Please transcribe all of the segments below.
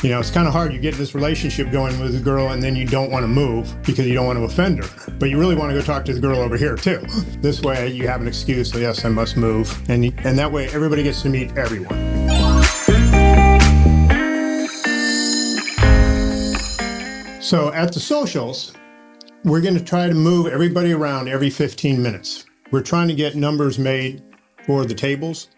You know, it's kind of hard. You get this relationship going with a girl and then you don't want to move because you don't want to offend her. But you really want to go talk to the girl over here too. This way you have an excuse, so yes, I must move. And that way everybody gets to meet everyone. So at the socials, we're going to try to move everybody around every 15 minutes. We're trying to get numbers made for the tables.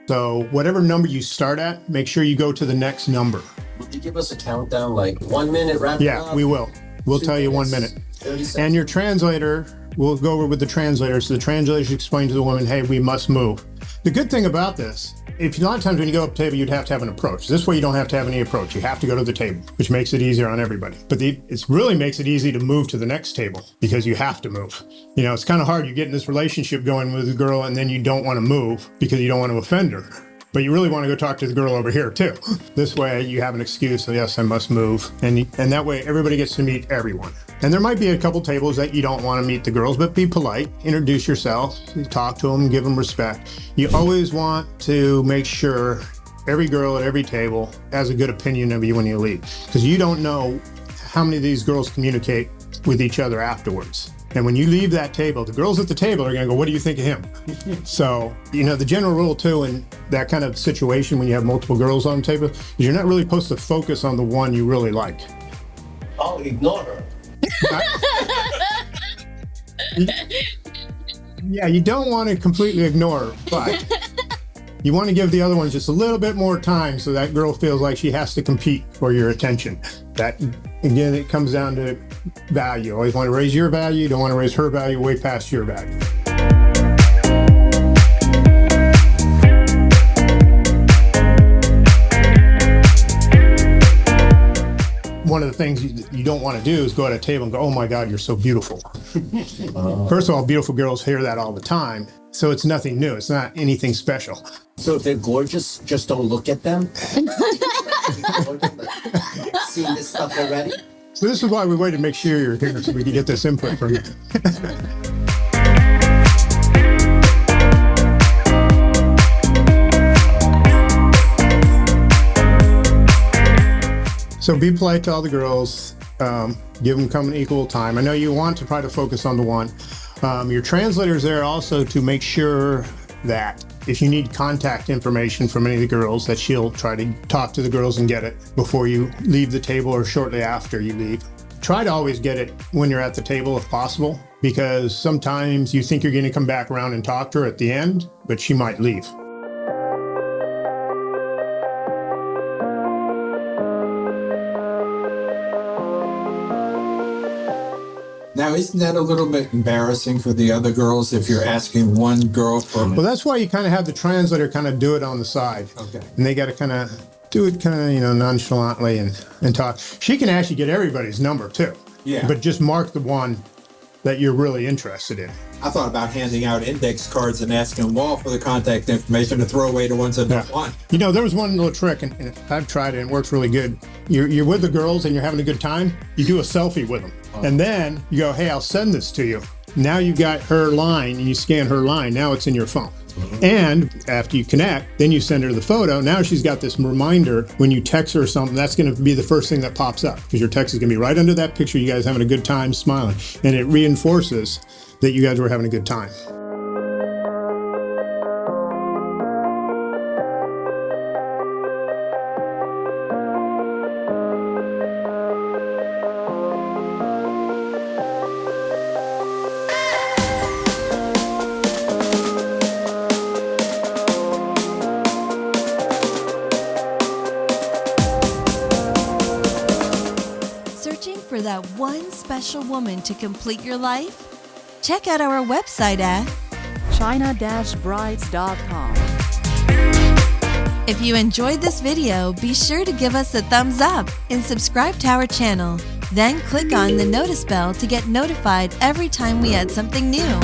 So whatever number you start at, make sure you go to the next number. Would you give us a countdown, like 1 minute, wrap it up? Yeah, we will. We'll tell you 1 minute. 30 seconds. And your translator, we'll go over with the translator. So the translator should explain to the woman, hey, we must move. The good thing about this, if a lot of times when you go up to the table, you'd have to have an approach. This way you don't have to have any approach. You have to go to the table, which makes it easier on everybody. But it really makes it easy to move to the next table because you have to move. You know, it's kind of hard. You get in this relationship going with a girl and then you don't want to move because you don't want to offend her. But you really want to go talk to the girl over here too. This way you have an excuse, so yes, I must move. And that way everybody gets to meet everyone. And there might be a couple tables that you don't want to meet the girls, but be polite, introduce yourself, talk to them, give them respect. You always want to make sure every girl at every table has a good opinion of you when you leave, because you don't know how many of these girls communicate with each other afterwards. And when you leave that table, the girls at the table are going to go, what do you think of him? So, you know, the general rule too in that kind of situation when you have multiple girls on the table is you're not really supposed to focus on the one you really like. I'll ignore her. Yeah, you don't want to completely ignore her, but you want to give the other ones just a little bit more time so that girl feels like she has to compete for your attention. That, again, it comes down to value. You always want to raise your value. You don't want to raise her value way past your value. One of the things you don't want to do is go at a table and go, oh my God, you're so beautiful. First of all, beautiful girls hear that all the time. So it's nothing new. It's not anything special. So if they're gorgeous, just don't look at them? Seen this stuff already? So this is why we waited to make sure you're here so we could get this input from you. So be polite to all the girls, give them come equal time. I know you want to try to focus on the one. Your translator's there also to make sure that if you need contact information from any of the girls, that she'll try to talk to the girls and get it before you leave the table or shortly after you leave. Try to always get it when you're at the table if possible, because sometimes you think you're going to come back around and talk to her at the end, but she might leave. Now, isn't that a little bit embarrassing for the other girls if you're asking one girl for... Well, that's why you kind of have the translator kind of do it on the side. Okay. And they got to kind of do it kind of, you know, nonchalantly and talk. She can actually get everybody's number too. Yeah. But just mark the one that you're really interested in. I thought about handing out index cards and asking them all for the contact information to throw away the ones that don't want. You know, there was one little trick, and I've tried it, and it works really good. You're with the girls and you're having a good time, you do a selfie with them. And then you go, hey, I'll send this to you. Now you got her line, and you scan her line. Now it's in your phone. And after you connect, then you send her the photo. Now she's got this reminder when you text her something, that's going to be the first thing that pops up, because your text is going to be right under that picture, you guys having a good time, smiling. And it reinforces that you guys were having a good time. Searching for that one special woman to complete your life? Check out our website at china-brides.com. If you enjoyed this video, be sure to give us a thumbs up and subscribe to our channel. Then click on the notice bell to get notified every time we add something new.